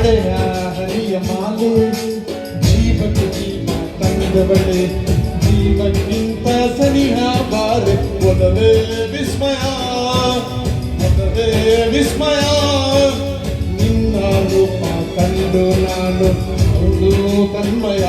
ಹರೆಯ ಹರಿಯ ಮಾಲೆ ಜೀವಕ್ಕೆ ಜೀವ ತಂದವಳೆ ಜೀವಕ್ಕಿಂತ ಸನಿಹ ಬಾರೆ ಒಲವೇ ವಿಸ್ಮಯ ಒಲವೇ ವಿಸ್ಮಯ ನಿನ್ನ ರೂಪ ಕಂಡು ನಾನು ಹೌದು ತನ್ಮಯ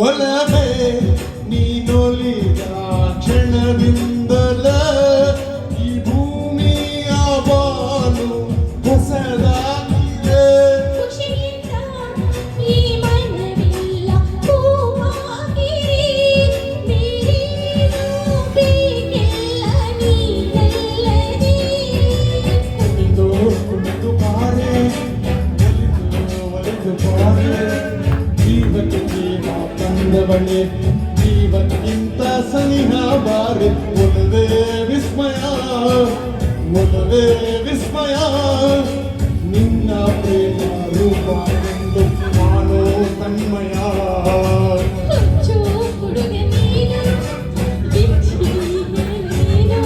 ಒಲವೇ ನೀನೊಲಿದ ಕ್ಷಣದಿಂದಲೇ ಈ ಭೂಮಿಯ ಬಾನು ಹೊಸದಾಗಿದೆ ಖುಷಿಯಿಂದ ಈ ಮನವೆಲ್ಲ ಹೂವಾಗಿರಿ ನೀನು ಬೇಕೆಲ್ಲ ನೀನಲ್ಲದೆ ಕುಣಿದು ಕುಣಿದು ಬಾರೆ ಒಲಿದು ಬಾರೆ ಜೀವಕ್ಕೆ ಜೀವ ತಂದವಳೆ ಜೀವಕ್ಕಿಂತ ಸನಿಹ ಬಾರೆ ಒಲವೇ ವಿಸ್ಮಯ ಒಲವೇ ವಿಸ್ಮಯ ನಿನ್ನ ಪ್ರೇಮ ರೂಪ ಎಂದು ಮಾನೋ ತನ್ಮಯ ಹುಚ್ಚು ಹುಡುಗ ನೀನು ಬಿಚ್ಚಿ ನೀನು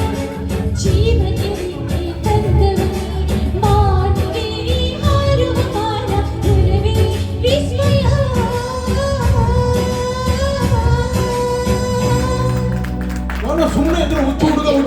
ಜೀವಕ್ಕೆ ತಂದವನೇ ಮಾನವೇರಿ ಹಾರುವ ಬಾಣ ಒಲವೇ ವಿಸ್ಮಯ ನಾನು ಸುಮ್ಮನೆ ಇದ್ರೆ ಹುಚ್ಚು ಹುಡುಗ